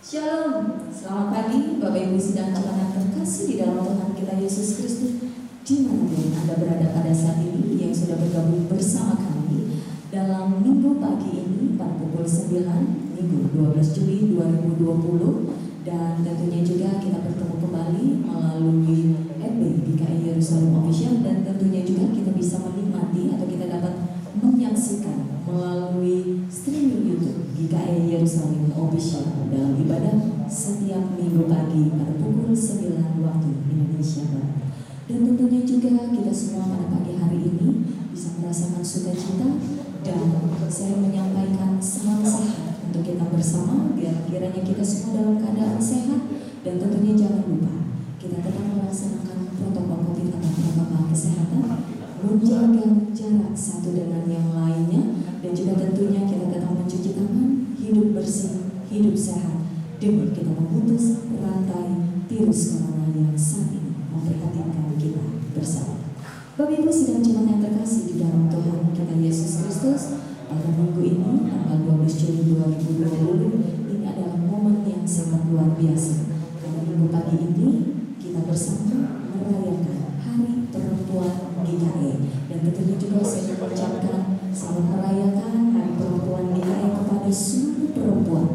Shalom, selamat pagi Bapak Ibu sidang jemaat yang terkasih di dalam Tuhan kita Yesus Kristus. Dimanapun Anda berada pada saat ini yang sudah bergabung bersama kami dalam minggu pagi ini pada pukul 9 Minggu 12 Juli 2020. Dan tentunya juga kita bertemu kembali melalui FB GKI Yerusalem Official. Dan tentunya juga kita bisa menikmati atau kita dapat menyaksikan melalui streaming YouTube GKI Yerusalem Official dalam ibadah setiap minggu pagi pada pukul 9 waktu Indonesia Barat. Dan tentunya juga kita semua pada pagi hari ini bisa merasakan sukacita, dan saya menyampaikan salam sehat untuk kita bersama, biar kiranya kita semua dalam keadaan sehat. Dan tentunya jangan lupa kita tetap melaksanakan protokol COVID atau protokol kesehatan, menjaga jarak satu dengan yang lainnya, dan juga tentunya kita tetap mencuci tangan, hidup bersih, hidup sehat, demi kita memutus rantai virus corona yang saat ini memprihatinkan kita bersama. Bapak Ibu sidang jemaat yang terkasih di dalam Tuhan kita Yesus Kristus, pada minggu ini tanggal 12 Juli 2020 ini adalah momen yang sangat luar biasa. Pada minggu pagi ini kita bersama merayakan Hari Perempuan GKI, dan tentunya juga saya mengucapkan selamat merayakan Hari Perempuan GKI kepada seluruh perempuan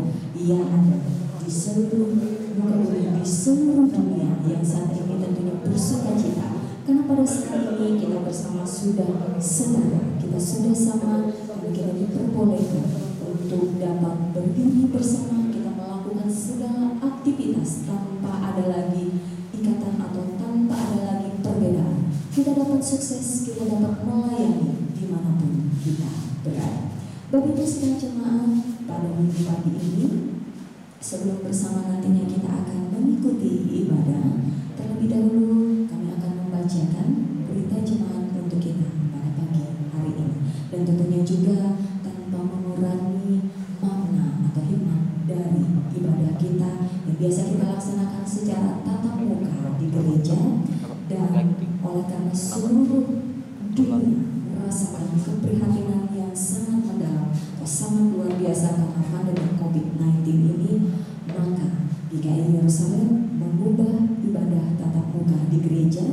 yang ada di seluruh muka bumi, di seluruh dunia yang saat ini tentunya bersuka cita, karena pada saat ini kita bersama sudah setara, kita sudah sama, dan kita diperbolehkan untuk dapat berdiri bersama, kita melakukan segala aktivitas tanpa ada lagi ikatan atau tanpa ada lagi perbedaan. Kita dapat sukses, kita dapat melayani dimanapun kita berada. Bapak Ibu sidang jemaat, pada minggu pagi ini sebelum bersama nantinya kita akan mengikuti ibadah, terlebih dahulu kami akan membacakan berita jemaat untuk kita pada pagi hari ini. Dan tentunya juga tanpa mengurangi makna atau hikmat dari ibadah kita yang biasa kita laksanakan secara tatap muka di gereja. Dan oleh karena seluruh dunia merasakan keprihatinan yang sangat mendalam, sangat luar biasa karena pandemi COVID-19 ini, maka GKI Yerusalem mengubah ibadah tatap muka di gereja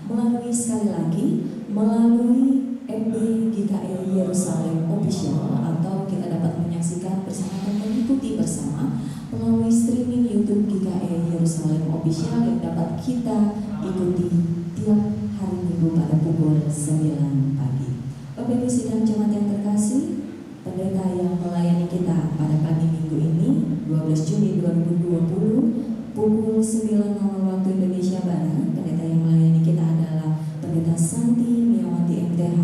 melalui, sekali lagi, melalui FB GKI Yerusalem Official, atau kita dapat menyaksikan bersama dan mengikuti bersama melalui streaming YouTube GKI Yerusalem Official yang dapat kita ikuti tiap hari Minggu pada pukul 9 pagi. Bapak Ibu sidang jemaat yang terkasih, pendeta yang melayani kita pada pagi minggu ini 12 Juni 2020 pukul 9 waktu Indonesia Barat, pendeta yang melayani kita adalah Pendeta Santi Miawati MTH,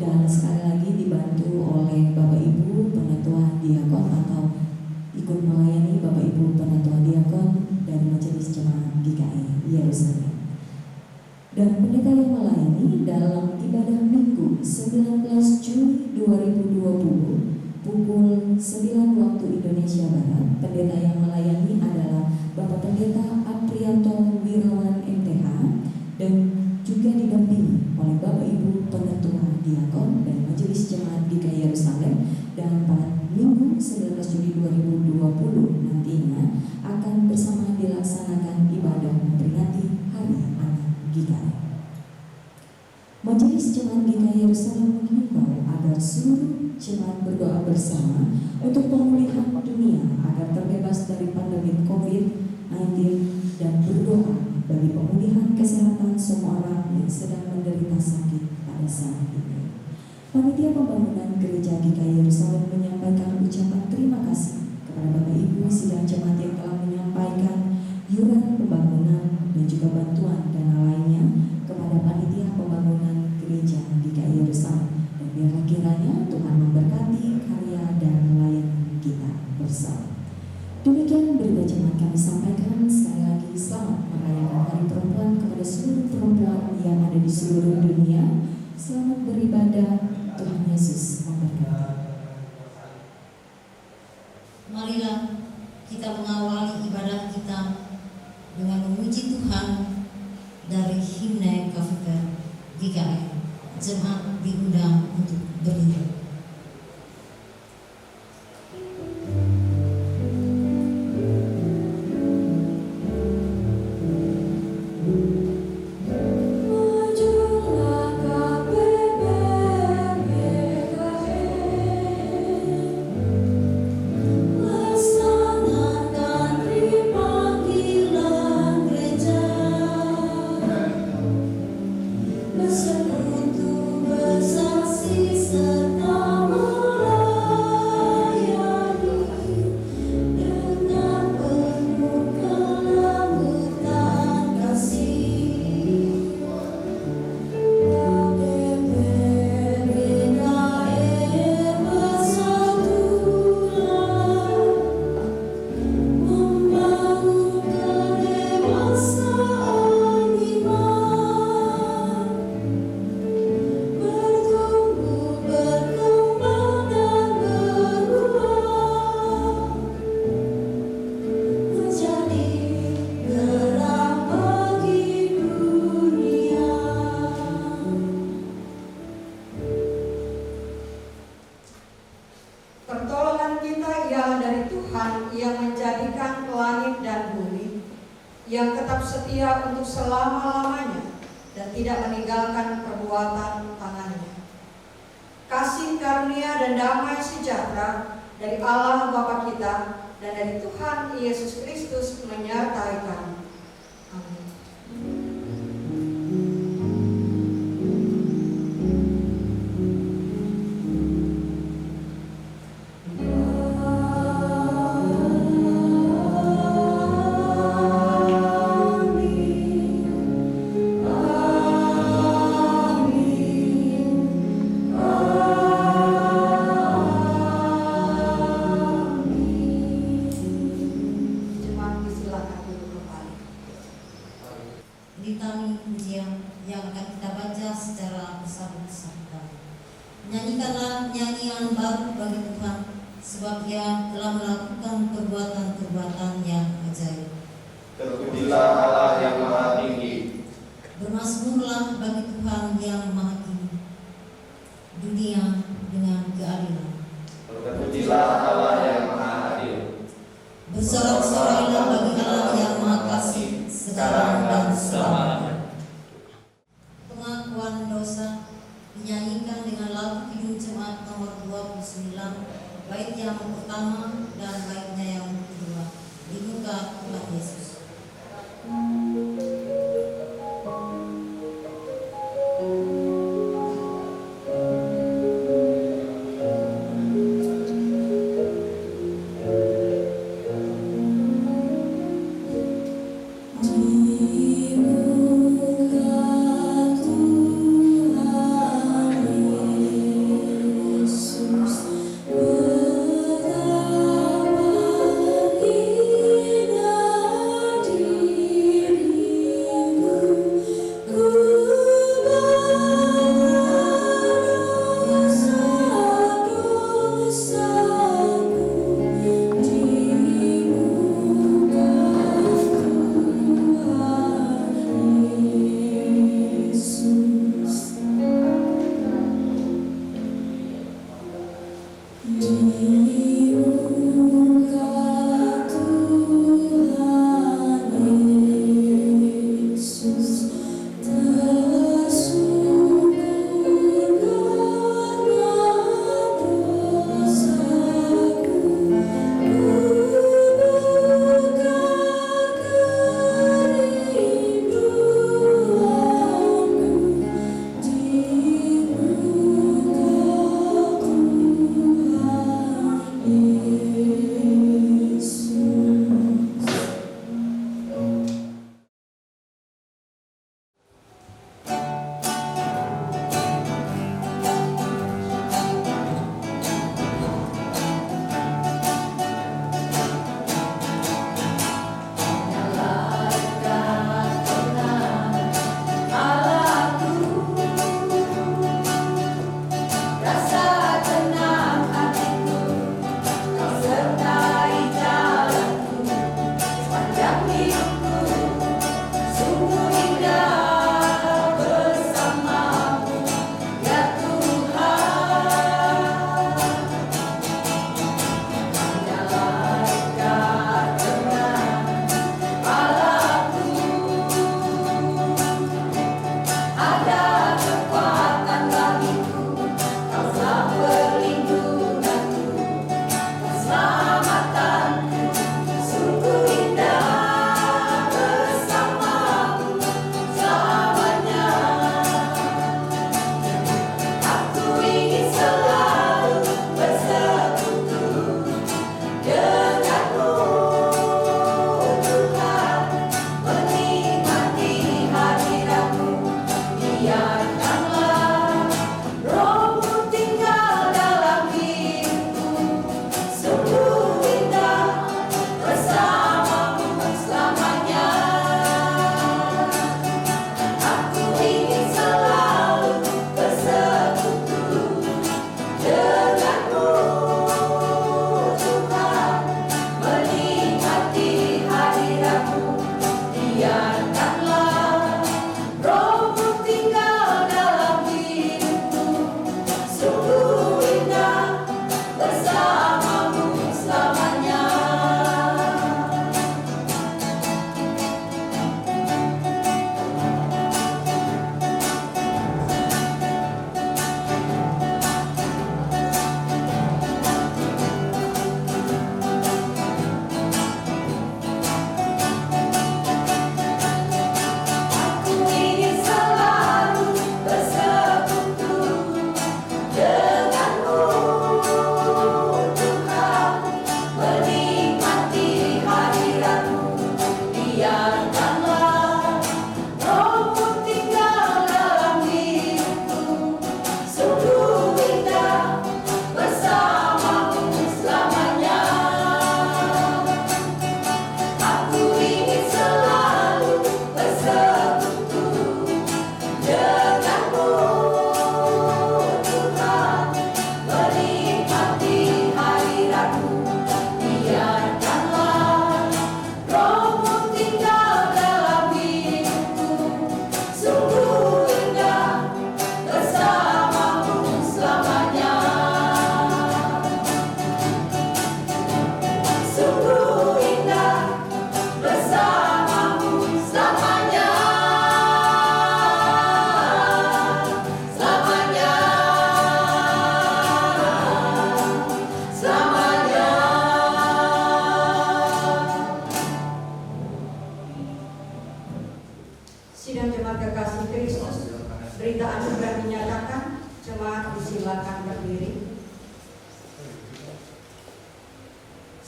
dan sekali lagi dibantu oleh Bapak Ibu Penatua Diakon atau ikut melayani Bapak Ibu Penatua Diakon dari Majelis Jemaat GKI Yerusalem. Dan pendeta yang melayani dalam ibadah minggu 19 Juli 2020 pukul 9 waktu Indonesia Barat, pendeta yang melayani adalah Bapak Pendeta Aprianto Wirawan MTH, dan juga didampingi oleh Bapak Ibu Penatua Diakon dan Majelis Jemaat GKI Yerusalem. Dan pada minggu 19 Juli 2020 nantinya akan bersama dilaksanakan ibadah memperingati Hari Anak GKI. Majelis Jemaat GKI Yerusalem menghimbau agar seluruh jemaat berdoa bersama untuk pemulihan dunia agar terbebas dari pandemi COVID-19, dan berdoa bagi pemulihan kesehatan semua orang yang sedang menderita sakit pada saat ini. Panitia Pembangunan Gereja GKI Yerusalem menyampaikan ucapan terima kasih kepada Bapak Ibu sidang jemaat yang telah menyampaikan iuran pembangunan dan juga bantuan dana lainnya kepada Panitia Pembangunan Gereja GKI Yerusalem. Dan biarlah kiranya Tuhan memberkati karya dan layanan kita bersama. Demikian berita jemaat kami sampaikan. Sekali lagi selamat merayakan Hari Perempuan kepada seluruh perempuan yang ada di seluruh dunia. Selamat beribadah. Tuhan Yesus memberkati. Marilah kita mengawali ibadah kita dengan memuji Tuhan dari himne KFP GKI. Jemaat diundang untuk berdiri. Tuhan yang menjadikan langit dan bumi, yang tetap setia untuk selama-lamanya dan tidak meninggalkan perbuatan tangannya. Kasih karunia dan damai sejahtera dari Allah Bapa kita dan dari Tuhan Yesus Kristus menyertai kamu. Amin. Litani pujian yang akan kita baca secara bersama-sama. Nyanyikanlah nyanyian baru bagi Tuhan, sebab Ia telah melakukan perbuatan-perbuatan yang ajaib. Terpujilah Allah yang Maha Tinggi. Bermazmurlah bagi Tuhan yang Maha Tinggi, dunia dengan keadilan. Terpujilah Allah yang Maha Adil. Bersorak-sorai bagi Allah yang Maha Kasih, sekarang dan selamanya. Pengakuan dosa dinyanyikan dengan lagu Kidung Jemaat nomor 29, bait yang pertama dan baitnya yang kedua. Di muka Tuhan Yesus.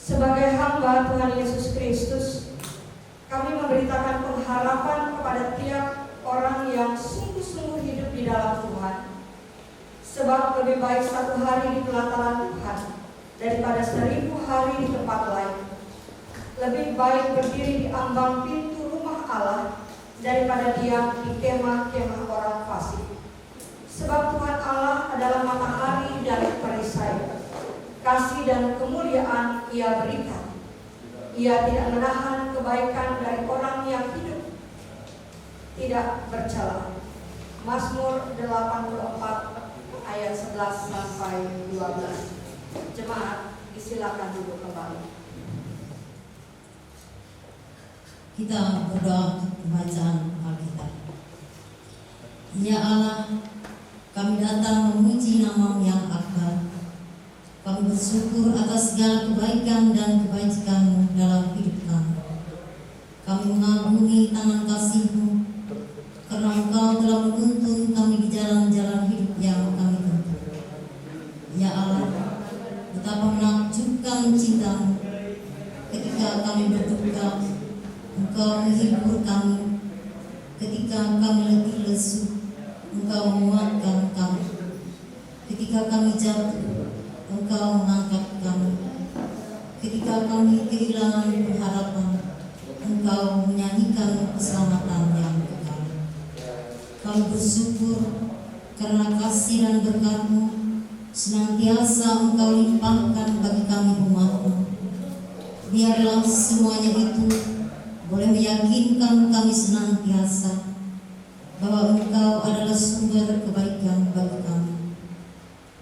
Sebagai hamba Tuhan Yesus Kristus, kami memberitakan pengharapan kepada tiap orang yang sungguh-sungguh hidup di dalam Tuhan. Sebab lebih baik 1 hari di pelataran Tuhan daripada 1000 hari di tempat lain. Lebih baik berdiri di ambang pintu rumah Allah daripada diam di kemah-kemah orang fasik. Sebab Tuhan Allah adalah matahari dari perisai. Kasih dan kemuliaan Ia berikan. Ia tidak menahan kebaikan dari orang yang hidup tidak bercela. Mazmur 84 ayat 11 sampai 12. Jemaat, disilakan duduk kembali. Kita berdoa pembacaan Alkitab. Ya Allah, kami datang memuji nama-Mu yang akbar. Kami bersyukur atas segala kebaikan dan kebajikan-Mu dalam hidup kami. Kami mengagumi tangan kasih-Mu, karena Engkau telah menuntun kami di jalan-jalan hidup yang kami tempuh. Ya Allah, betapa menakjubkan cinta-Mu. Ketika kami berduka, Engkau menghibur kami. Ketika kami letih lesu, Engkau menguatkan kami. Ketika kami jatuh, Engkau mengangkat kami. Ketika kami kehilangan pengharapan, Engkau menyanyikan keselamatan yang kekal. Kami bersyukur karena kasih dan berkat-Mu senantiasa Engkau limpahkan bagi kami umat-Mu. Biarlah semuanya itu boleh meyakinkan kami senantiasa bahwa Engkau adalah sumber kebaikan bagi kami.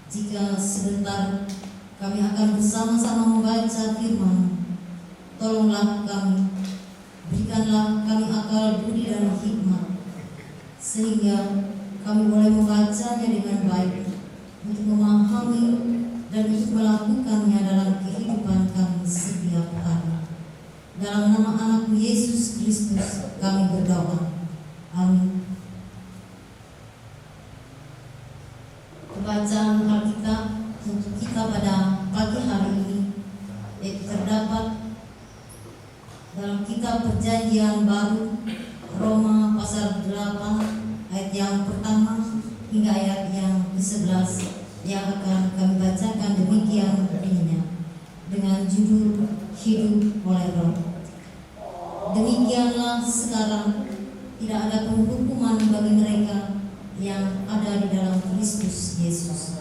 Jika sebentar kami akan bersama-sama membaca firman, tolonglah kami, berikanlah kami akal budi dan hikmat, sehingga kami boleh membacanya dengan baik, untuk memahami dan untuk melakukannya dalam kehidupan kami setiap hari. Dalam nama Anak-Mu Yesus Kristus kami berdoa. Amin. Pembacaan Alkitab untuk kita pada pagi hari ini yaitu terdapat dalam kitab Perjanjian Baru, Roma pasal 8 ayat yang pertama hingga ayat yang ke-11 yang akan kami bacakan demikian bunyinya dengan judul Hidup oleh Roh. Demikianlah sekarang tidak ada penghukuman bagi mereka yang ada di dalam Kristus Yesus.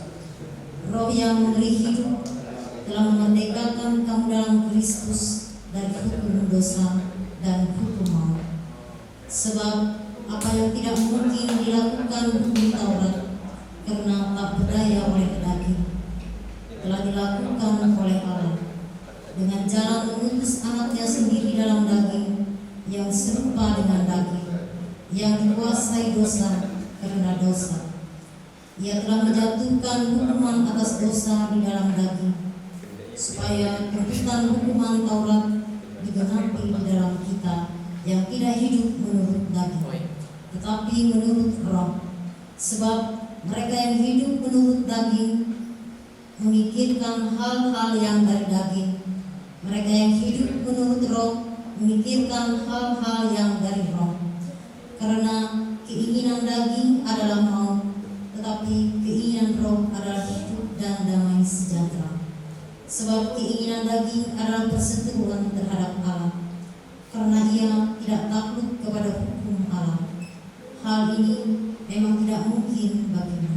Roh yang memberi hidup telah memerdekakan kamu dalam Kristus dari hukum dosa dan hukum maut. Sebab apa yang tidak mungkin dilakukan hukum Taurat karena tak berdaya oleh daging, telah dilakukan oleh Allah dengan jalan mengutus anaknya sendiri dalam daging yang serupa dengan daging, yang dikuasai dosa karena dosa. Ia telah menjatuhkan hukuman atas dosa di dalam daging, supaya tuntutan hukuman Taurat digenapi di dalam kita yang tidak hidup menurut daging, tetapi menurut Roh. Sebab mereka yang hidup menurut daging memikirkan hal-hal yang dari daging, mereka yang hidup menurut Roh memikirkan hal-hal yang dari Roh. Karena keinginan daging adalah maut, tetapi keinginan Roh adalah hidup dan damai sejahtera. Sebab keinginan daging adalah perseteruan terhadap Allah, karena ia tidak takluk kepada hukum Allah. Hal ini memang tidak mungkin baginya.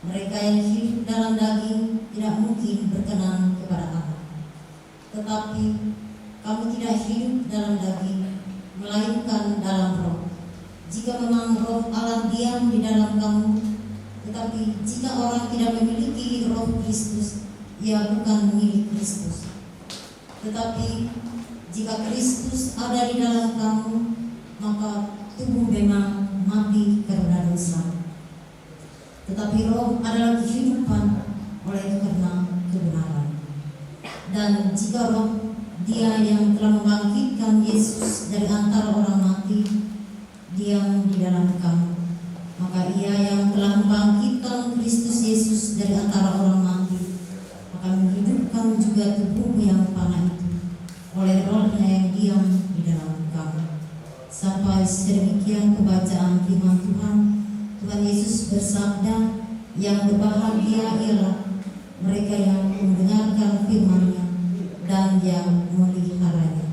Mereka yang hidup dalam daging tidak mungkin berkenan kepada Allah. Tetapi kamu tidak hidup dalam daging, melainkan dalam Roh. Jika memang Roh Allah diam di dalam kamu, tetapi jika orang tidak memiliki Roh Kristus, ia bukan milik Kristus. Tetapi jika Kristus ada di dalam kamu, maka tubuh memang mati karena dosa, tetapi Roh adalah kehidupan oleh karena kebenaran. Dan jika Roh, Dia yang telah membangkitkan Yesus dari antara orang mati, diam di dalam kamu, maka Ia yang telah membangkitkan Kristus Yesus dari antara orang mati akan menghidupkan kamu juga tubuhmu yang panah itu oleh rohnya yang diam di dalam kamu. Sampai sedemikian pembacaan firman Tuhan. Tuhan Yesus bersabda, yang berbahagia ialah mereka yang mendengarkan firman-Nya dan yang memeliharanya.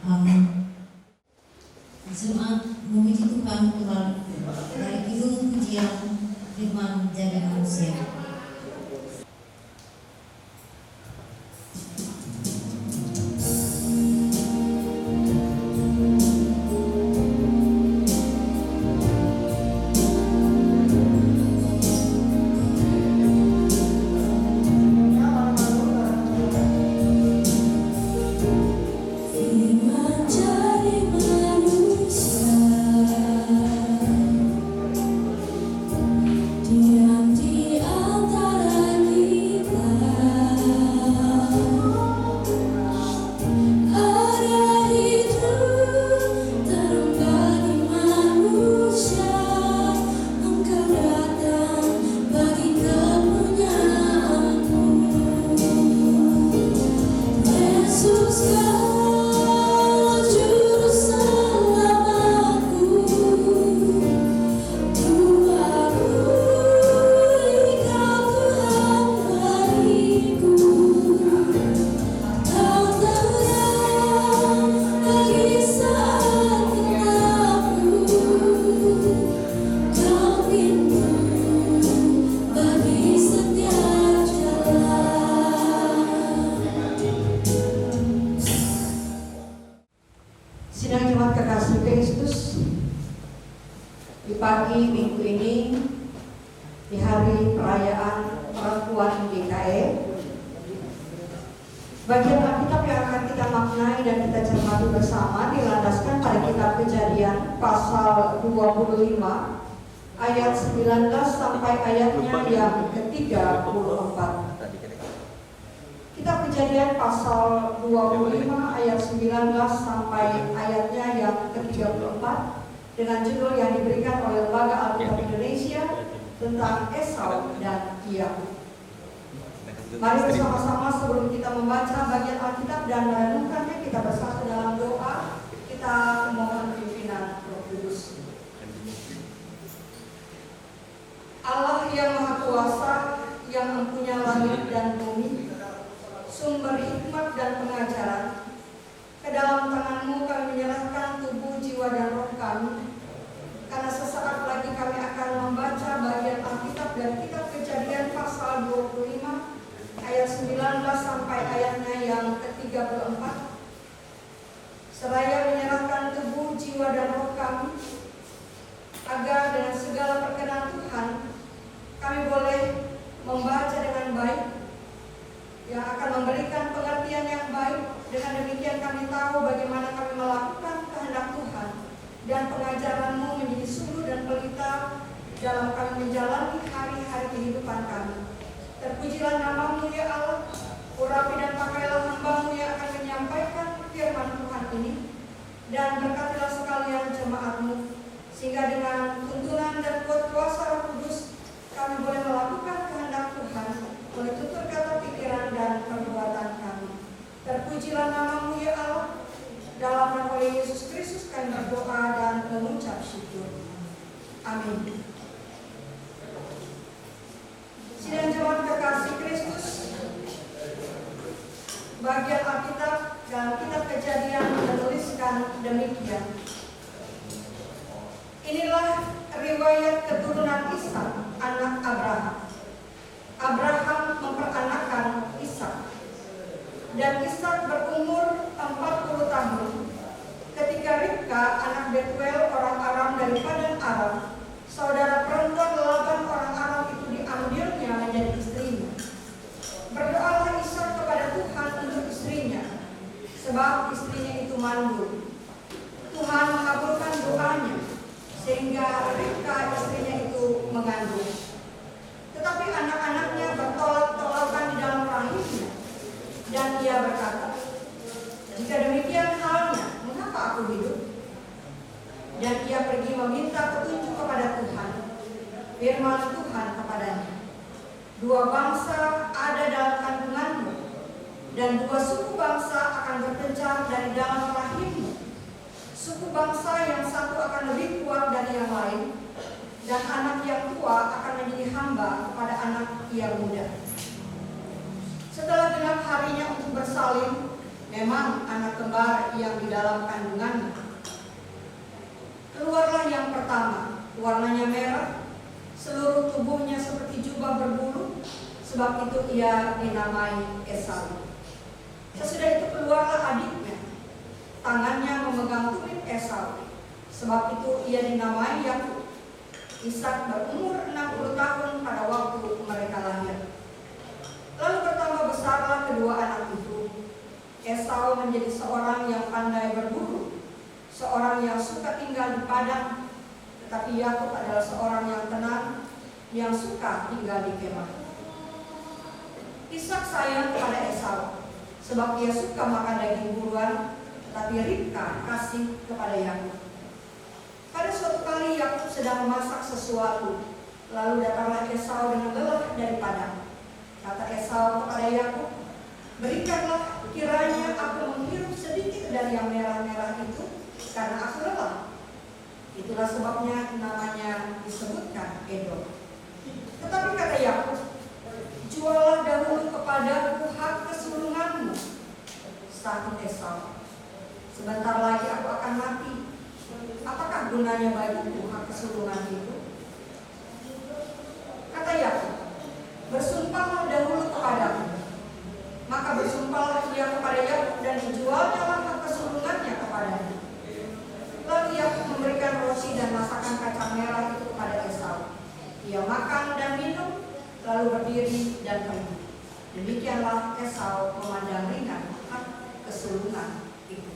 Amin. Jemaat memuji Tuhan kembali dari kidung pujian firman jadi manusia. Sidang jemaat kekasih Kristus, di pagi minggu ini, di hari perayaan perempuan GKE, bagian Alkitab yang akan kita maknai dan kita cermati bersama dilandaskan pada kitab Kejadian pasal 25 ayat 19 sampai ayatnya yang ke-34. Kitab Kejadian pasal 25 ayat 19 sampai ayatnya yang ke-34 dengan judul yang diberikan oleh Lembaga Alkitab Indonesia tentang Esau dan Yakub. Mari bersama-sama sebelum kita membaca bagian Alkitab dan merenungkannya, kita bersatu dalam doa. Kita mohon pimpinan Roh Kudus. Allah yang Maha Kuasa, yang mempunyai langit dan bumi, sumber hikmat dan pengajaran, ke dalam tangan-Mu kami menyerahkan tubuh, jiwa, dan roh kami, karena sesaat lagi kami akan membaca bagian Alkitab dari kitab Kejadian pasal 25 ayat 19 sampai ayatnya yang ke-34. Seraya menyerahkan tubuh, jiwa, dan roh kami, agar dengan segala perkenan Tuhan kami boleh membaca dengan baik, yang akan memberikan pengertian yang baik. Dengan demikian kami tahu bagaimana kami melakukan kehendak Tuhan, dan pengajaran-Mu menjadi suluh dan pelita dalam kami menjalani hari-hari kehidupan kami. Terpujilah nama-Mu ya Allah. Urapi dan pakailah hamba-Mu yang akan menyampaikan firman Tuhan ini, dan berkatilah sekalian jemaat-Mu, sehingga dengan tuntunan dan kuasa Roh Kudus kami boleh melakukan kehendak Tuhan, boleh tutur kata, pikiran, dan perbuatan kami. Terpujilah nama-Mu ya Allah. Dalam nama Yesus Kristus kami berdoa dan mengucap syukur. Amin. Sidang jemaat kekasih Kristus, bagian Alkitab dalam kitab Kejadian menuliskan demikian. Inilah riwayat keturunan Ishak, anak Abraham. Abraham memperanakkan Ishak, dan Ishak berumur 40 tahun ketika Ribka, anak Betuel orang Aram dari Padan Aram, saudara perempuan Laban orang Aram itu, diambilnya menjadi istrinya. Berdoalah Ishak kepada Tuhan untuk istrinya, sebab istrinya itu mandul. Tuhan mengabulkan doanya, sehingga Ribka istrinya itu mengandung. Tetapi anak-anaknya bertolak-tolakan di dalam rahimnya, dan ia berkata, jika demikian halnya, mengapa aku hidup? Dan ia pergi meminta petunjuk kepada Tuhan. Firman Tuhan kepadanya, dua bangsa ada dalam kandunganmu, dan 2 suku bangsa akan berpencar dari dalam rahimmu. Suku bangsa yang satu akan lebih kuat dari yang lain, dan anak yang tua akan menjadi hamba kepada anak yang muda. Setelah genap harinya untuk bersalin, memang anak kembar yang di dalam kandungannya. Keluarlah yang pertama, warnanya merah, seluruh tubuhnya seperti jubah berbulu, sebab itu ia dinamai Esau. Sesudah itu keluarlah adiknya, tangannya memegang tumit Esau, sebab itu ia dinamai Yakub. Ishak berumur 60 tahun pada waktu mereka lahir. Lalu bertambah besarlah kedua anak itu. Esau menjadi seorang yang pandai berburu, seorang yang suka tinggal di padang, tetapi Yakub adalah seorang yang tenang, yang suka tinggal di kemah. Ishak sayang kepada Esau, sebab ia suka makan daging buruan, tetapi Ribka kasih kepada Yakub. Pada suatu kali Yakub sedang memasak sesuatu, lalu datanglah Esau dengan lelah dari padang. Kata Esau kepada Yakub, berikanlah kiranya aku menghirup sedikit dari yang merah-merah itu, karena aku lelah. Itulah sebabnya namanya disebutkan Edom. Tetapi kata Yakub, juallah dahulu kepadaku hak kesulunganmu. Sahut Esau, sebentar lagi aku akan mati. Apakah gunanya bagiku hak kesulungan itu? Kata Yakub, bersumpahlah dahulu kepadaku. Maka bersumpahlah ia kepada Yakub dan dijualnya hak kesulungannya kepadanya. Lalu Yakub memberikan roti dan masakan kacang merah itu kepada Esau. Ia makan dan minum, lalu berdiri dan pergi. Demikianlah Esau memandang ringan hak kesulungan itu.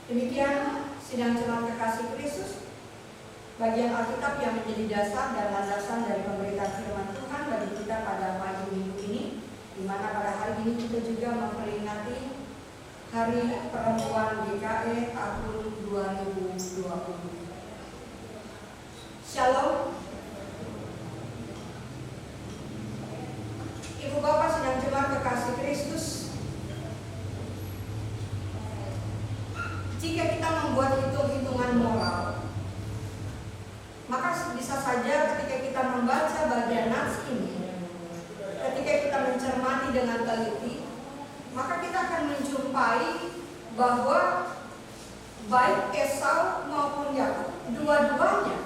Demikian sidang jemaat kekasih Kristus, bagian Alkitab yang menjadi dasar dan landasan dari pemberitaan firman Tuhan bagi kita pada pagi minggu ini, di mana pada hari ini kita juga memperingati Hari Perempuan GKE tahun 2020. Shalom. Ibu Bapak sidang jemaat kekasih Kristus, jika kita membuat hitung-hitungan moral, maka bisa saja ketika kita membaca bagian nats ini, ketika kita mencermati dengan teliti, maka kita akan menjumpai bahwa baik Esau maupun Yakub, dua-duanya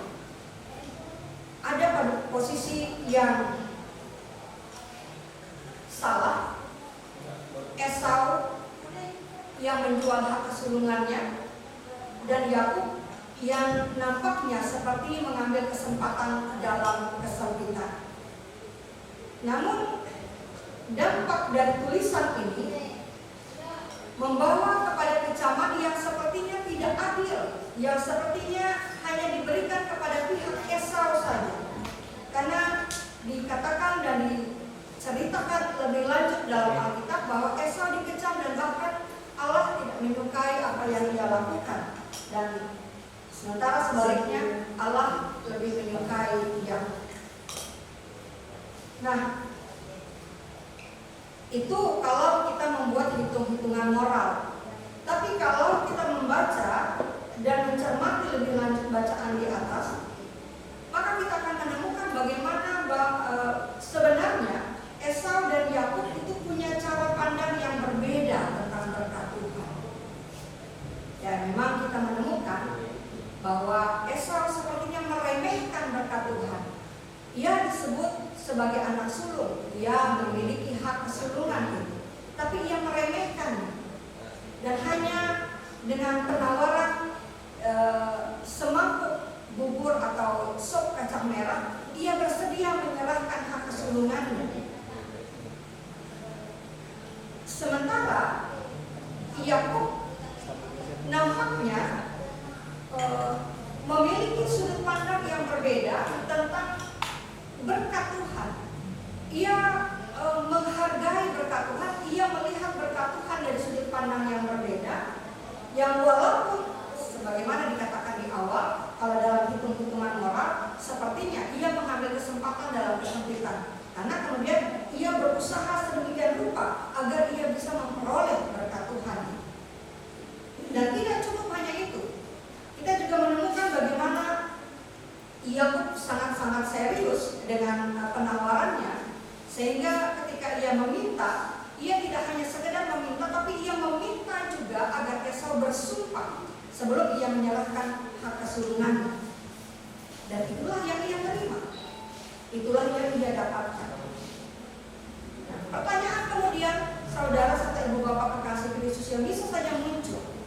ada pada posisi yang salah. Esau yang menjual hak kesulungannya, dan Yakub yang nampaknya seperti mengambil kesempatan dalam kesempitan. Namun dampak dari tulisan ini membawa kepada kecaman yang sepertinya tidak adil, yang sepertinya hanya diberikan kepada pihak Esau saja. Karena dikatakan dan diceritakan lebih lanjut dalam Alkitab bahwa Esau dikecam dan bahkan Allah tidak menyukai apa yang dia lakukan, dan sementara sebaliknya Allah lebih menyukai Yakub. Nah, itu kalau kita membuat hitung-hitungan moral. Tapi kalau kita membaca dan mencermati lebih lanjut bacaan di atas, maka kita akan menemukan bagaimana sebenarnya Esau dan Yakub itu punya cara pandang yang berbeda tentang berkat Tuhan. Dan memang kita menemukan bahwa Esau sepertinya meremehkan berkat Tuhan. Ia disebut sebagai anak sulung, ia memiliki hak kesulungan itu, tapi ia meremehkannya. Dan hanya dengan penawaran semangkuk bubur atau sop kacang merah, ia bersedia menyerahkan hak kesulungannya. Sementara Yakub nampaknya memiliki sudut pandang yang berbeda tentang berkat Tuhan. Ia menghargai berkat Tuhan, ia melihat berkat Tuhan dari sudut pandang yang berbeda, yang walaupun sebagaimana dikatakan di awal, kalau dalam hitung-hitungan moral, sepertinya ia mengambil kesempatan dalam kesempitan. Karena kemudian ia berusaha sedemikian rupa agar ia hanya sekedar meminta, tapi ia meminta juga agar Esau bersumpah sebelum ia menyerahkan hak kesulungannya. Dan itulah yang ia terima. Itulah yang ia dapatkan. Nah, pertanyaan kemudian, saudara serta ibu bapak kekasih Kristus yang bisa saja muncul.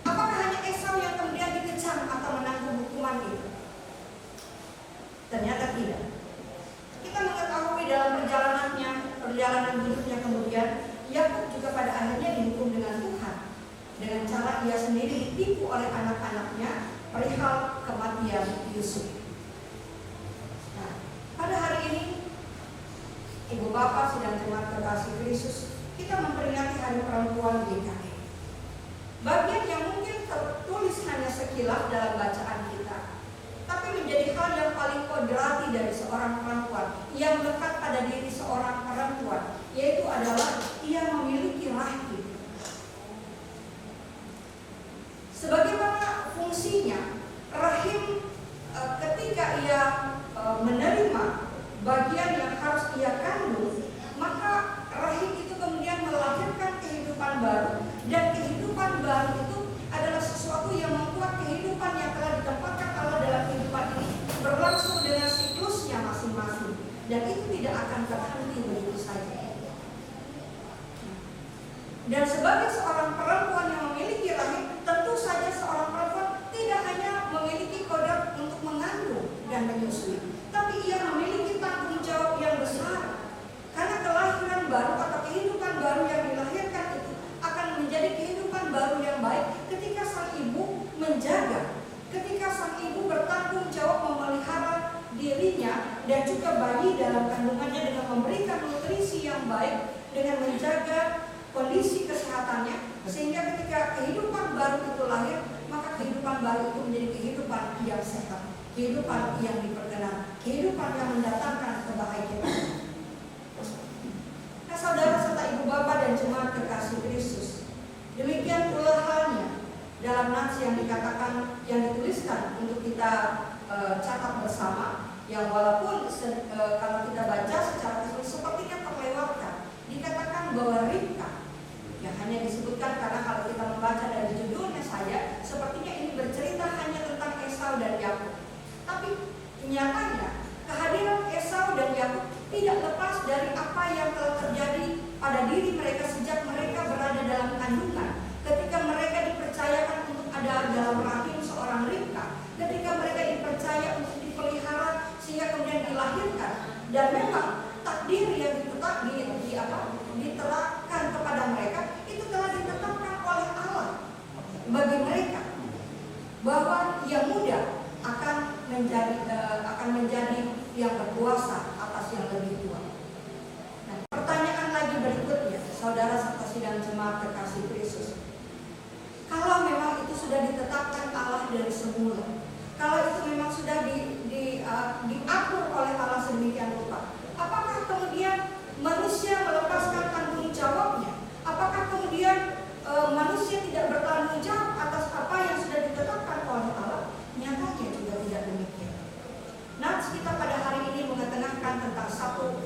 Apakah hanya Esau yang kemudian dikecam atau menanggung hukuman itu? Ternyata tidak. Kita mengetahui dalam perjalanan hidupnya kemudian, Yakub juga pada akhirnya dihukum dengan Tuhan dengan cara ia sendiri ditipu oleh anak-anaknya perihal kematian Yusuf. Nah, pada hari ini, ibu bapak sidang jemaat kekasih Kristus, kita memperingati Hari Perempuan GKI. Bagian yang mungkin tertulis hanya sekilas dalam bacaan kita, tapi menjadi hal yang paling kodrati dari seorang perempuan, yang lekat pada diri seorang perempuan, yaitu adalah ia memiliki rahim. Sebagaimana fungsinya rahim ketika ia menerima bagian yang harus ia kandung, maka rahim itu kemudian melahirkan kehidupan baru, dan kehidupan baru itu adalah sesuatu yang membuat kehidupan yang telah ditempatkan Allah dalam kehidupan ini berlangsung dengan siklusnya masing-masing, dan itu tidak akan terhenti begitu saja. Dan sebagai seorang perempuan yang memiliki rahim, tentu saja seorang perempuan tidak hanya memiliki kodrat untuk mengandung dan menyusui, tapi ia memiliki tanggung jawab yang besar, karena kelahiran baru atau kehidupan baru yang dilahirkan itu akan menjadi kehidupan baru yang baik ketika sang ibu menjaga, ketika sang ibu bertanggung jawab memelihara dirinya dan juga bayi dalam kandungannya dengan memberikan nutrisi yang baik, dengan menjaga kondisi kesehatannya, sehingga ketika kehidupan baru itu lahir, maka kehidupan baru itu menjadi kehidupan yang sehat, kehidupan yang diperkenan, kehidupan yang mendatangkan kebahagiaan. Nah, saudara serta ibu bapak dan jemaat kekasih Kristus, demikian pula halnya dalam nats yang dikatakan, yang dituliskan untuk kita catat bersama, yang walaupun kalau kita baca secara tertulis sepertinya terlewatkan, dikatakan bahwa Ribka, yang hanya disebutkan karena kalau kita membaca dari judulnya saja, sepertinya ini bercerita hanya tentang Esau dan Yakub. Tapi nyatanya kehadiran Esau dan Yakub tidak lepas dari apa yang telah terjadi pada diri mereka sejak mereka berada dalam kandungan, ketika mereka dipercayakan untuk ada dalam rahim seorang Ribka, ketika mereka dipercaya untuk dipelihara sehingga kemudian dilahirkan, dan memang takdir yang diterapkan kepada mereka itu telah ditetapkan oleh Allah bagi mereka, bahwa yang muda akan menjadi yang berkuasa atas yang lebih tua. Nah, pertanyaan lagi berikutnya, saudara serta sidang jemaat kekasih Kristus, kalau memang itu sudah ditetapkan Allah dari semula, kalau itu memang sudah diatur oleh Allah sedemikian rupa, apakah kemudian manusia melepaskan tanggung jawabnya? Apakah kemudian manusia tidak bertanggung jawab atas apa yang sudah ditetapkan oleh Allah? Nyatanya juga tidak demikian. Nats kita pada hari ini mengetengahkan tentang satu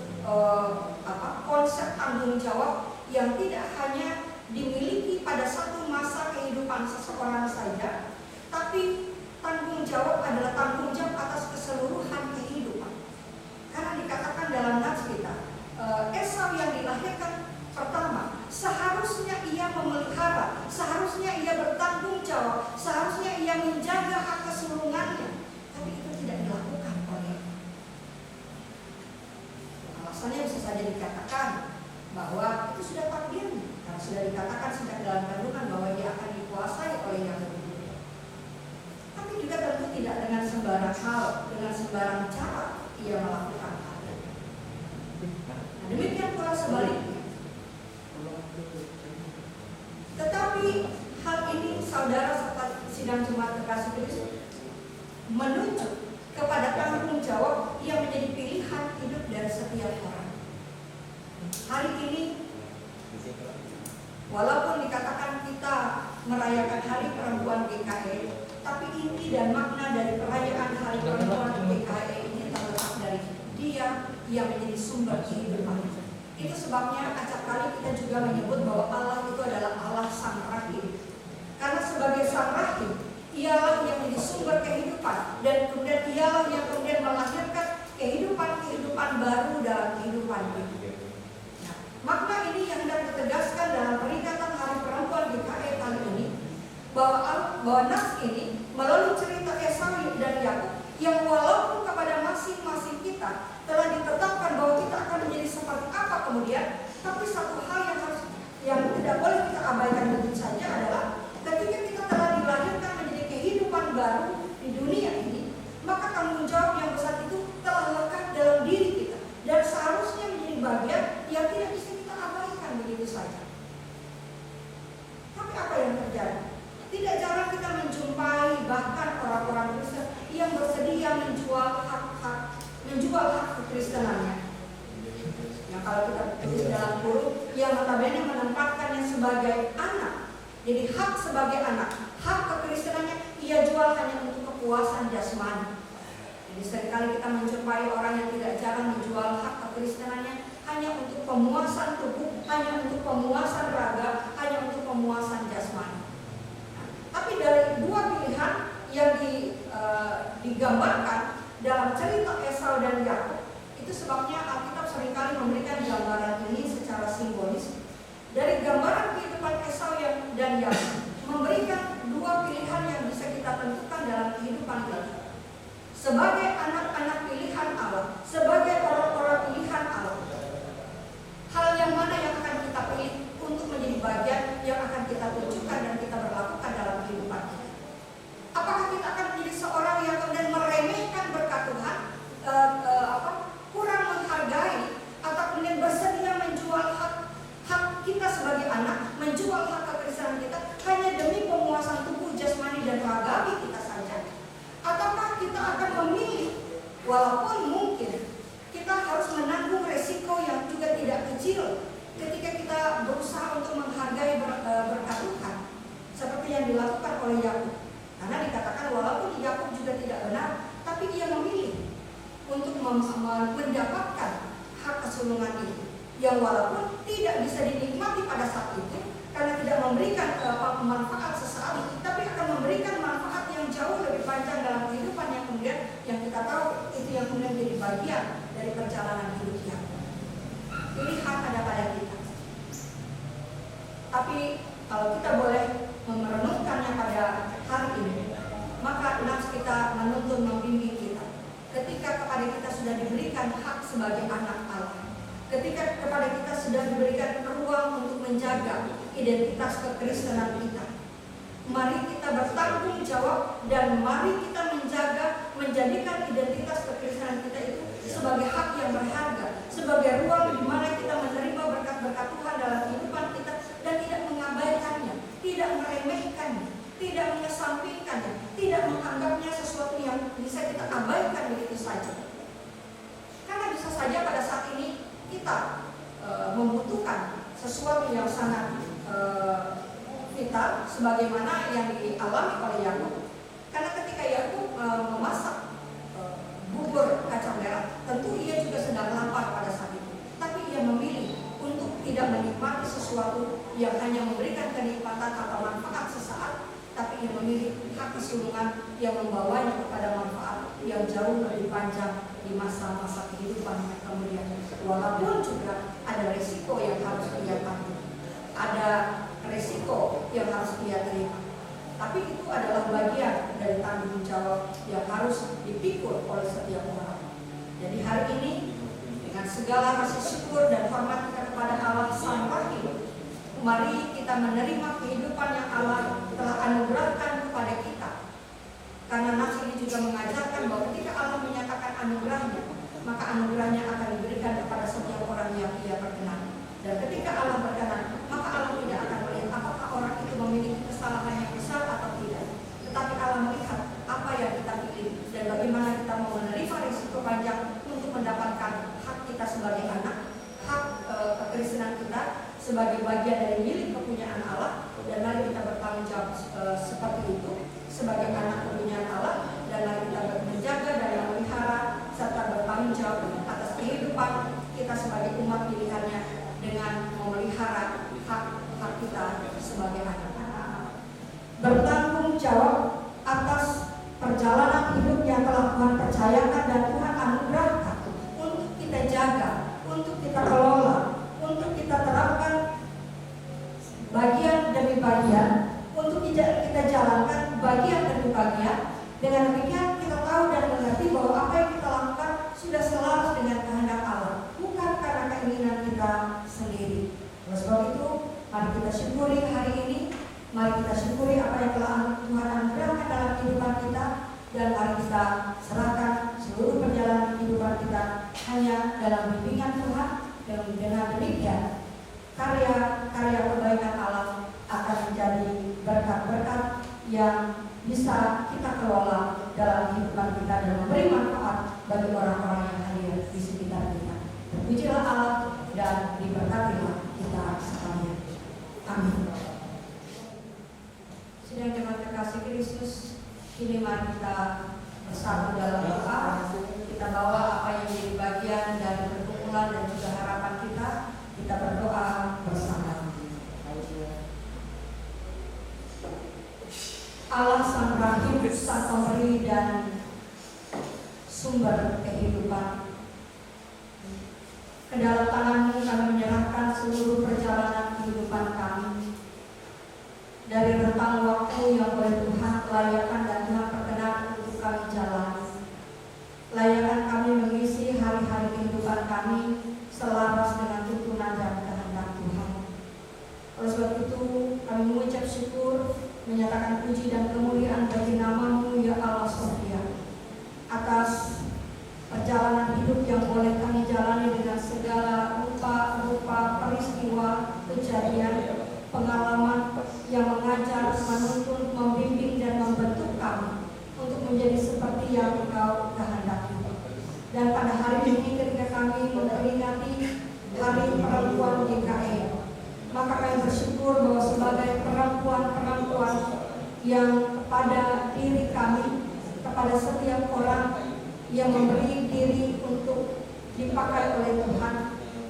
konsep tanggung jawab yang tidak hanya dimiliki pada satu masa kehidupan seseorang saja, tapi tanggung jawab adalah tanggung jawab atas keseluruhan kehidupan. Karena dikatakan dalam nats kita, Esau yang dilahirkan pertama, seharusnya ia memelihara, seharusnya ia bertanggung jawab, seharusnya ia menjaga hak kesulungannya, tapi itu tidak dilakukan oleh. Alasannya bisa saja dikatakan bahwa itu sudah takdirnya, karena sudah dikatakan sejak dalam kandungan bahwa dia akan dikuasai oleh yang lebih muda. Tapi juga tentu tidak dengan sembarang hal, dengan sembarang cara ia melakukan hal itu. Nah, demikian pula sebaliknya. Tetapi hal ini, saudara serta sidang jemaat kekasih Kristus, menunjuk kepada tanggung jawab yang menjadi pilihan hidup dari setiap orang. Hari ini, walaupun dikatakan kita merayakan Hari Perempuan GKI, tapi inti dan makna dari perayaan Hari Perempuan GKI ini terletak dari Dia yang menjadi sumber kehidupan. Itu sebabnya acap kali kita juga menyebut bahwa Allah itu adalah Allah Sang Rahim. Karena sebagai Sang Rahim, ialah yang menjadi sumber kehidupan, dan kemudian ialah yang kemudian melahirkan kehidupan baru dalam kehidupan kita. Nah, makna ini yang hendak ditegaskan dalam peringatan Hari Perempuan GKI kali ini, bahwa nas ini melalui cerita Esau dan Yakub yang walaupun kepada masing-masing kita telah ditetapkan bahwa kita akan menjadi seperti apa kemudian, tapi satu hal yang tidak boleh kita abaikan begitu saja adalah ketika kita telah dilahirkan menjadi kehidupan baru di dunia ini, maka tanggung jawab yang besar itu telah lekat dalam diri kita dan seharusnya menjadi bagian yang tidak bisa kita abaikan begitu saja. Tapi apa yang terjadi? Tidak jarang kita menjumpai bahkan orang-orang Kristen yang bersedia menjual hak kekristenannya. Yang kalau kita tulis dalam kurung, yang notabene menempatkannya sebagai anak. Jadi hak sebagai anak, hak kekristenannya ia jual hanya untuk kepuasan jasmani. Jadi seringkali kita menjumpai orang yang tidak jarang menjual hak kekristenannya hanya untuk pemuasan tubuh, hanya untuk pemuasan raga, hanya untuk pemuasan jasmani. Tapi dari dua pilihan yang digambarkan dalam cerita Esau dan Yakub, itu sebabnya Alkitab seringkali memberikan gambaran ini secara simbolis. Dari gambaran kehidupan Esau dan Yakub memberikan dua pilihan yang bisa kita tentukan dalam kehidupan kita. Sebagai anak-anak pilihan Allah, sebagai orang-orang pilihan Allah, hal yang mana yang akan kita pilih untuk menjadi bagian yang akan kita tunjukkan dan kita berlakukan dalam kehidupan kita? Apakah kita akan menjadi seorang yang kemudian meremehkan berkat Tuhan, kurang menghargai, atau kemudian bersedia menjual hak kita sebagai anak, menjual hak kekristenan kita hanya demi pemuasan tubuh, jasmani dan ragawi kita saja? Ataukah kita akan memilih, walaupun mungkin kita harus menanggung resiko yang juga tidak kecil ketika kita berusaha untuk menghargai berkat Tuhan, seperti yang dilakukan oleh Yakub. Karena dikatakan walaupun Yakub juga tidak benar, tapi ia memilih untuk mendapatkan hak kesulungan itu, yang walaupun tidak bisa dinikmati pada saat itu karena tidak memberikan manfaat sesaat, tapi akan memberikan manfaat yang jauh lebih panjang dalam kehidupan yang kemudian yang kita tahu itu yang kemudian jadi bagian dari perjalanan hidup Yakub. Pilihan ada pada kita. Tapi kalau kita boleh merenungkannya pada hari ini, maka nafs kita menuntun membimbing kita. Ketika kepada kita sudah diberikan hak sebagai anak Allah, ketika kepada kita sudah diberikan ruang untuk menjaga identitas kekristenan kita, mari kita bertanggung jawab dan mari kita menjadikan identitas kekristenan kita itu sebagai hak yang berharga, sebagai ruang di mana kita menerima berkat-berkat Tuhan dalam kehidupan kita dan tidak mengabaikannya, tidak meremehkannya, tidak mengesampingkannya, tidak menganggapnya sesuatu yang bisa kita abaikan begitu saja. Karena bisa saja pada saat ini kita membutuhkan sesuatu yang sangat vital sebagaimana yang dialami oleh Yakub. Karena ketika Yakub memasak bubur kacang merah, tentu ia juga sedang lapar pada saat itu. Tapi ia memilih untuk tidak menikmati sesuatu yang hanya memberikan kenikmatan atau manfaat sesaat, tapi ia memilih hak kesulungan yang membawanya kepada manfaat yang jauh lebih panjang di masa-masa kehidupan kemudian. Walaupun juga ada resiko yang harus ia tanggung, ada resiko yang harus ia terima, tapi itu adalah bagian dari tanggung jawab yang harus dipikul oleh setiap orang. Jadi hari ini dengan segala rasa syukur dan hormat kita kepada Allah Sang Rahim, mari kita menerima kehidupan yang Allah telah anugerahkan kepada kita. Karena nafs ini juga mengajarkan bahwa ketika Allah menyatakan anugerahnya, maka anugerahnya akan diberikan kepada setiap orang yang ia berkenan. Dan ketika Allah berkenan, maka Allah tidak akan melihat apakah orang itu memiliki kesalahan yang besar atau tidak, tetapi Allah melihat apa yang kita pilih dan bagaimana kita mau menerima risiko panjang untuk mendapatkan hak kita sebagai anak, hak kekristenan kita sebagai bagian dari milik kepunyaan Allah. Dan mari kita bertanggung jawab seperti itu sebagai anak kepunyaan Allah, dan mari kita menjaga dan memelihara serta bertanggung jawab atas kehidupan kita sebagai umat pilihannya dengan memelihara hak kita sebagai anak-anak. Bertanggung jawab atas perjalanan hidup yang telah Tuhan percayakan dan Tuhan anugerahkan untuk kita jaga, untuk kita kelola, untuk kita terapkan bagian demi bagian, untuk kita jalankan bagian demi bagian. Dengan demikian kita tahu dan mengerti bahwa apa yang kita lakukan sudah selaras dengan kehendak Allah, bukan karena keinginan kita sendiri. Oleh sebab itu, mari kita syukuri hari ini, mari kita syukuri apa yang telah Tuhan anugerahkan dalam kehidupan kita, dan mari kita serahkan seluruh perjalanan kehidupan kita hanya dalam bimbingan Tuhan. Dan dengan demikian, karya-karya kebaikan Allah akan menjadi berkat-berkat yang bisa kita kelola dalam kehidupan kita dan memberi manfaat bagi orang-orang yang hadir di sekitar kita. Terpujilah Allah dan diberkatilah kita sekalian. Amin. Sidang jemaat terkasih Kristus, kini mari kita bersama dalam doa. Kita bawa apa yang menjadi bagian dari perkumpulan dan juga harapan kita. Kita berdoa bersama. Allah Sang Rahim, Sang Pemberi dan sumber kehidupan, ke dalam tangan-Mu kami menyerahkan seluruh perjalanan kehidupan kami. Dari rentang waktu yang boleh Tuhan layakan dan Tuhan perkenan untuk kami jalani. Layakan kami mengisi hari-hari kehidupan kami selaras dengan tuntunan dan kehendak Tuhan. Oleh sebab itu kami mengucap syukur, menyatakan puji dan kemuliaan bagi nama-Mu ya Allah Sophia, atas perjalanan hidup yang boleh kami jalani dengan segala rupa-rupa peristiwa, kejadian, pengalaman yang mengajar, menuntun, membimbing dan membentuk kami untuk menjadi seperti yang Engkau kehendaki. Dan pada hari ini ketika kami memperingati Hari Perempuan GKI, maka kami bersyukur bahwa sebagai perempuan-perempuan yang kepada diri kami, kepada setiap orang yang memberi diri untuk dipakai oleh Tuhan,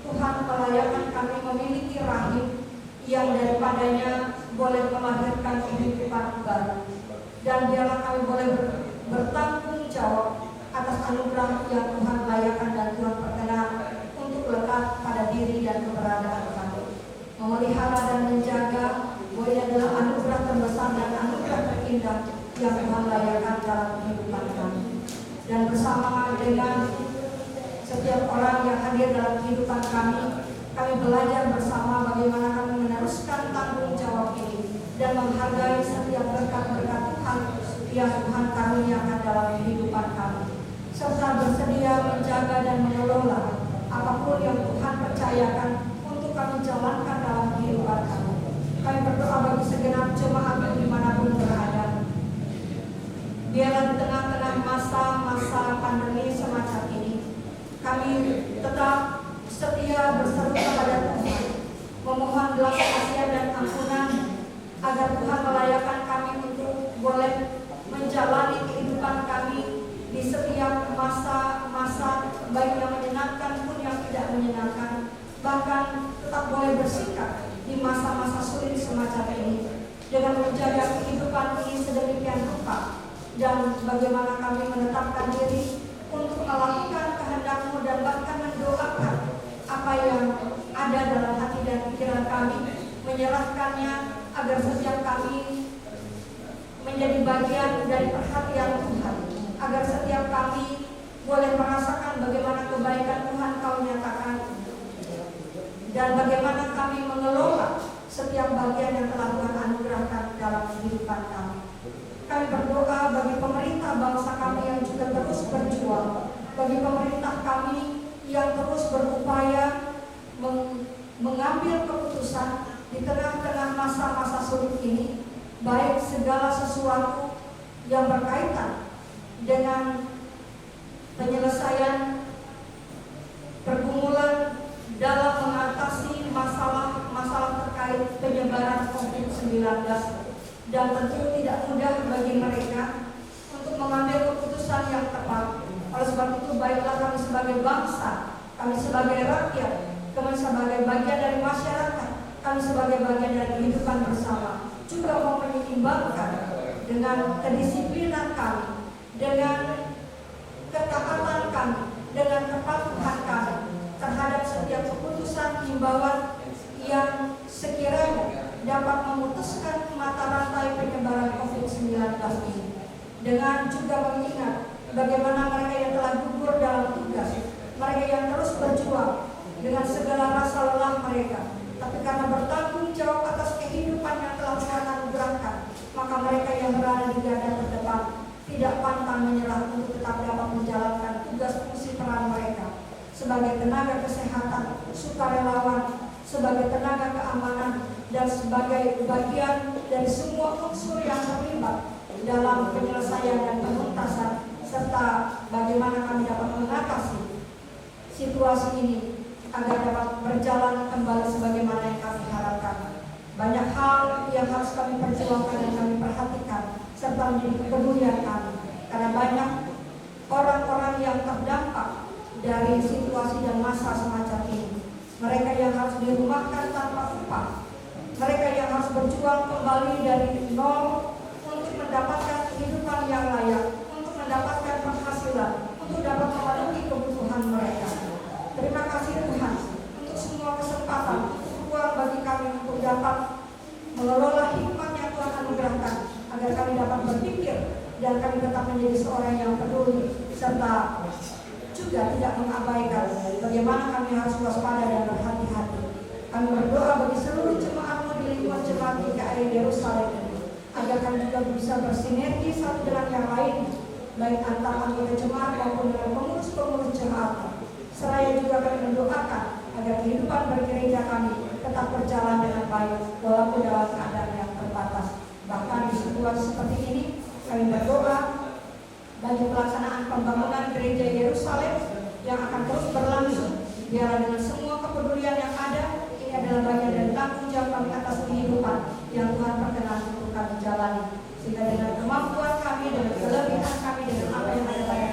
Tuhan melayakkan kami memiliki rahim yang daripadanya boleh melahirkan kehidupan baru. Dan biarlah kami boleh bertanggung jawab atas anugerah yang Tuhan layakkan dan Tuhan perkenan untuk lekat pada diri dan keberadaan kami. Memelihara dan menjaga bahwa ini adalah anugerah terbesar dan anugerah terindah yang Tuhan layakkan dalam kehidupan kami. Dan bersama dengan setiap orang yang hadir dalam kehidupan kami belajar bersama bagaimana kami meneruskan tanggung jawab ini dan menghargai setiap berkat-berkat Tuhan yang Tuhan karuniakan dalam kehidupan kami, serta bersedia menjaga dan mengelola apapun yang Tuhan percayakan untuk kami jalankan dalam kehidupan kami. Kami berdoa bagi segenap jemaat dimanapun berada. Biarlah di tengah-tengah masa-masa pandemi semacam ini, kami tetap setia berseru kepada Tuhan, memohon belas kasihan dan ampunan agar Tuhan melayakkan kami untuk boleh menjalani kehidupan kami di setiap masa-masa, baik yang menyenangkan pun yang tidak menyenangkan, bahkan tetap boleh bersikap di masa-masa sulit semacam ini dengan menjaga kehidupan ini sedemikian rupa. Dan bagaimana kami menetapkan diri untuk melakukan kehendak-Mu dan bahkan mendoakan apa yang ada dalam hati dan pikiran kami, menyerahkannya agar setiap kami menjadi bagian dari perhatian Tuhan, agar setiap kami boleh merasakan bagaimana kebaikan Tuhan Kau nyatakan dan bagaimana kami mengelola setiap bagian yang telah Tuhan anugerahkan dalam kehidupan kami. Kami berdoa bagi pemerintah bangsa kami yang juga terus berjuang, bagi pemerintah kami yang terus berupaya mengambil keputusan di tengah-tengah masa-masa sulit ini, baik segala sesuatu yang berkaitan dengan penyelesaian pergumulan dalam mengatasi masalah-masalah terkait penyebaran COVID-19. Dan tentu tidak mudah bagi mereka untuk mengambil keputusan yang tepat. Oleh sebab itu, baiklah kami sebagai bangsa, kami sebagai rakyat, kami sebagai bagian dari masyarakat, kami sebagai bagian dari kehidupan bersama, juga mau menyeimbangkan dengan kedisiplinan kami, dengan ketaatan kami, dengan kepatuhan kami terhadap setiap keputusan himbauan yang sekiranya dapat memutuskan mata rantai penyebaran COVID-19 ini. Dengan juga mengingat bagaimana mereka yang telah gugur dalam tugas, mereka yang terus berjuang dengan segala rasa lelah mereka, tapi karena bertanggung jawab atas kehidupan yang telah Tuhan anugerahkan, maka mereka yang berada di garda terdepan tidak pantang menyerah untuk tetap dapat menjalankan tugas fungsi peran mereka sebagai tenaga kesehatan, sukarelawan, sebagai tenaga keamanan, dan sebagai bagian dari semua unsur yang terlibat dalam penyelesaian dan penuntasan, serta bagaimana kami dapat mengatasi situasi ini agar dapat berjalan kembali sebagaimana yang kami harapkan. Banyak hal yang harus kami perjuangkan dan kami perhatikan serta menjadi kepedulian kami, karena banyak orang-orang yang terdampak dari situasi dan masa semacam ini. Mereka yang harus dirumahkan tanpa upah, mereka yang harus berjuang kembali dari nol untuk mendapatkan kehidupan yang layak, untuk mendapatkan penghasilan, untuk dapat memenuhi kebutuhan mereka. Terima kasih Tuhan untuk semua kesempatan, untuk ruang bagi kami untuk dapat mengelola hikmat yang Tuhan anugerahkan, agar kami dapat berpikir dan kami tetap menjadi seorang yang peduli, serta juga tidak mengabaikan bagaimana kami harus waspada dan berhati-hati. Kami berdoa bagi seluruh jemaat-Mu di lingkungan jemaat GKI Yerusalem ini, agar kami juga bisa bersinergi satu dengan yang lain, baik antar anggota jemaat maupun dengan pengurus-pengurus jemaat. Seraya juga kami mendoakan agar kehidupan bergereja kami tetap berjalan dengan baik walaupun dalam keadaan yang terbatas. Bahkan di situasi seperti ini, kami berdoa bagi pelaksanaan pembangunan gereja Yerusalem yang akan terus berlangsung. Biarlah dengan semua kepedulian yang ada, ini adalah bagian dari tanggung jawab kami atas kehidupan yang Tuhan perkenan untuk kami jalani. Sehingga dengan kemampuan kami, dengan kelebihan kami, dengan apa yang ada pada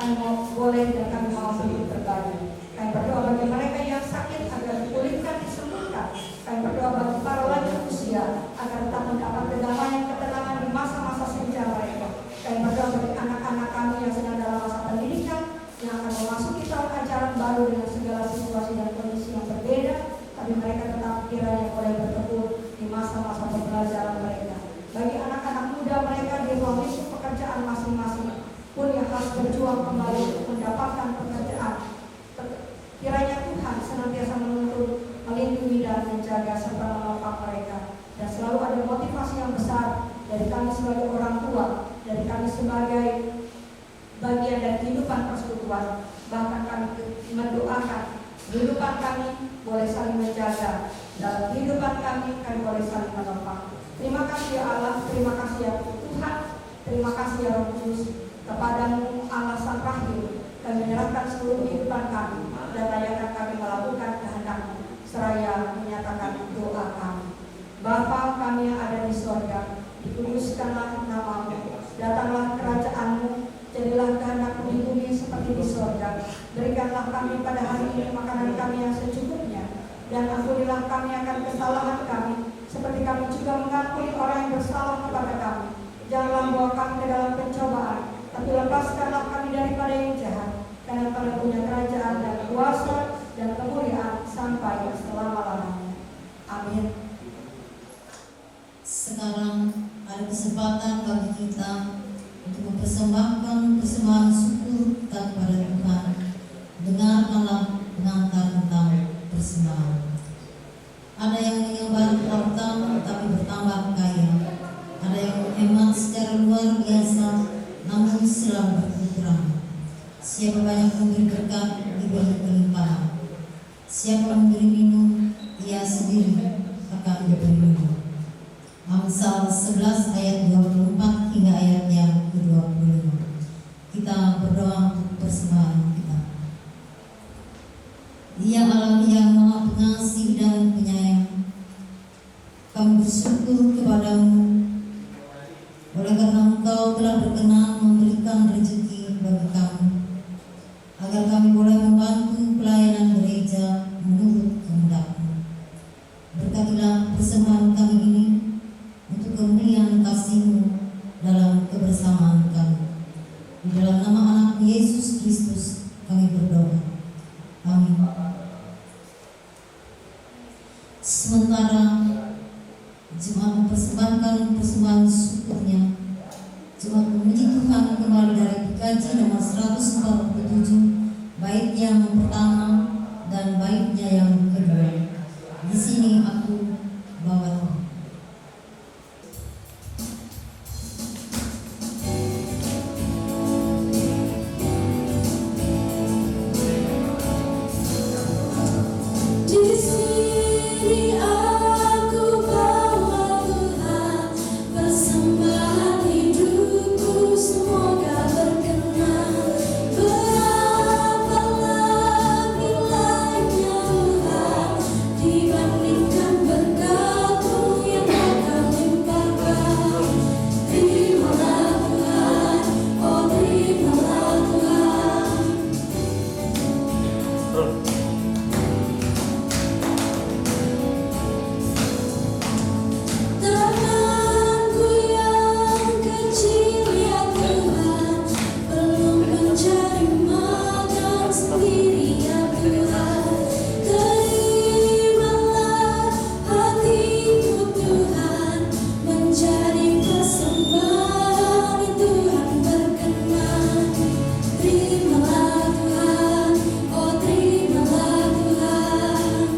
kami mau boleh dan kami mau hidup berbagi. Kami berdoa bagi mereka yang sakit agar dipulihkan, disembuhkan. Kami berdoa bagi para lanjut usia agar tetap mendapat kedamaian, ketenangan di masa-masa senja mereka. Kami berdoa bagi anak-anak kami yang sedang dalam masa pendidikan, yang akan memasuki tahun ajaran baru dengan segala situasi dan kondisi yang berbeda, tapi mereka tetap kiranya boleh bertemu di masa-masa pembelajaran mereka. Bagi anak-anak muda mereka di ruang lingkup pekerjaan masing-masing pun yang harus berjuang kembali untuk mendapatkan pekerjaan, kiranya Tuhan senantiasa menuntun, melindungi dan menjaga serta menopang mereka, dan selalu ada motivasi yang besar dari kami sebagai orang tua, dari kami sebagai bagian dari kehidupan persekutuan. Bahkan kami mendoakan kehidupan kami boleh saling menjaga, dalam kehidupan kami boleh saling menopang. Terima kasih ya Allah, terima kasih ya Tuhan, terima kasih ya Roh Kudus. Kepadamu Allah Sang Rahim, kami menyerahkan seluruh kehidupan kami dan layakan kami melakukan kehendak-Mu, seraya menyatakan doa kami. Bapa kami yang ada di sorga, dikuduskanlah nama-Mu, datanglah kerajaan-Mu, jadilah kehendak-Mu di bumi seperti di sorga. Berikanlah kami pada hari ini makanan kami yang secukupnya, dan ampunilah kami akan kesalahan kami, seperti kami juga mengampuni orang yang bersalah kepada kami. Janganlah bawa kami ke dalam pencobaan, tapi lepaskanlah kami daripada yang jahat, karena Engkau punya kerajaan dan kuasa dan kemuliaan sampai selama-lamanya. Amin. Sekarang ada kesempatan bagi kita untuk mempersembahkan persembahan syukur kita kepada Tuhan. Dengarkanlah pengantar tentang persembahan. Ada yang menyembah utang tapi bertambah kaya. Ada yang menghemat secara luar biasa namun selalu berkurang. Siapa banyak memberi berkat, diberi kelimpahan. Siapa memberi minum, ia sendiri akan diberi minum. Amsal 11 ayat 24 hingga ayat yang ke-25. Kita berdoa untuk persembahan kita. Dia Allah yang Maha Pengasih dan Penyayang. Kami bersyukur kepadamu oleh karena Engkau telah berkenan memberikan rezeki bagi kami, agar kami boleh membantu pelayanan gereja, pada persembahan kami ini untuk kemuliaan kasih-Mu dalam kebersamaan kami. Di dalam nama anak Yesus Kristus kami berdoa. Amin. Sementara jemaat mempersembahkan persembahan syukurnya, jemaat memuji Tuhan kembali dari PKJ nomor 147, bait yang pertama dan baitnya yang kedua. Di sini aku bawa. Di sini aku bawa Tuhan, persembahan hidupku semoga berkenan. Berapalah nilainya Tuhan dibandingkan berkat-Mu yang akan limpahkan. Terimalah Tuhan, oh terimalah Tuhan. Tanganku yang kecil ya Tuhan, belum mencari makan sendiri ya Tuhan. Terimalah hatiku Tuhan, menjadi persembahan Tuhan berkenan. Terimalah Tuhan, oh terimalah Tuhan.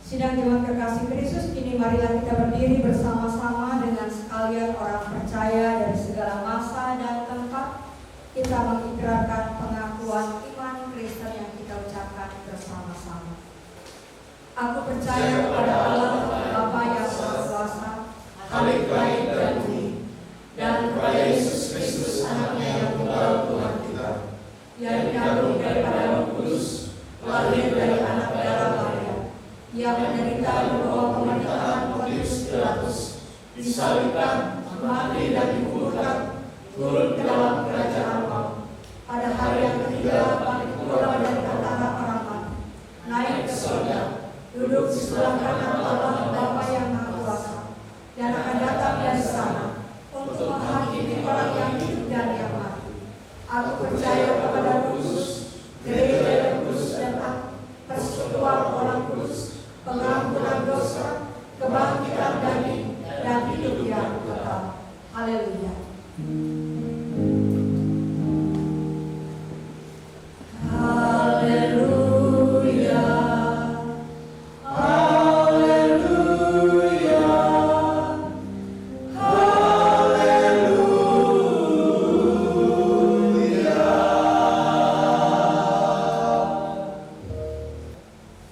Sidang jemaat kekasih Kristus, kini marilah kita berdiri bersama-sama dengan sekalian orang percaya dari segala masa dan tempat. Kita mengikrarkan pengakuan iman Kristen yang kita ucapkan bersama-sama. Aku percaya kepada Allah Bapa yang Maha Kuasa, Khalik langit dan bumi, dan kepada Yesus Kristus anaknya yang tunggal Tuhan kita, yang dikandung daripada Roh Kudus, lahir dari anak darah Maria, yang menderita di bawah pemerintahan Pontius Pilatus, disalibkan, mati dan dikuburkan, turun ke dalam kerajaan maut. pada hari yang ketiga bangkit pula dari antara orang mati, naik ke surga, duduk di sebelah kanan Allah Bapa yang Maha Kuasa, dan akan datang dari sana untuk menghakimi orang yang hidup dan yang mati. Aku percaya kepada Roh Kudus, gereja yang kudus dan persekutuan orang kudus, pengampunan dosa, kebangkitan daging, dan hidup yang kekal. Haleluya. Haleluya. Haleluya,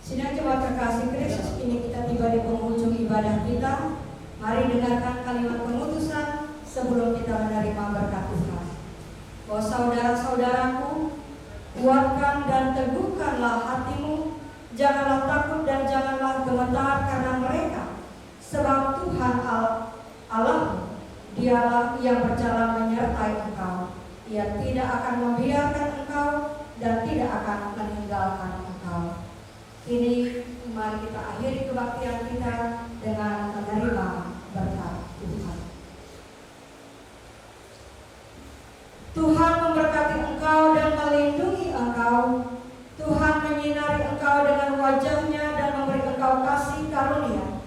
Sidang jemaat kekasih Kristus, kini kita tiba di penghujung ibadah kita. Mari dengarkan kalimat pemutusan sebelum kita menerima berkat Tuhan. Oh saudara-saudaraku, kuatkan dan teguhkanlah hatimu, janganlah takut dan janganlah gemetar karena mereka, sebab Tuhan Allah, Dialah yang berjalan menyertai engkau. Ia tidak akan membiarkan engkau dan tidak akan meninggalkan engkau. Kini mari kita akhiri kebaktian kita dengan menerima berkat Tuhan. Tuhan memberkati engkau dan melindungi engkau. Tuhan menyinari engkau dengan wajahnya dan memberi engkau kasih karunia.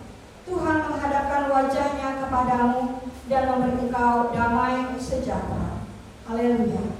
Tuhan menghadapkan wajahnya kepadamu dan memberi engkau damai sejahtera. Haleluya.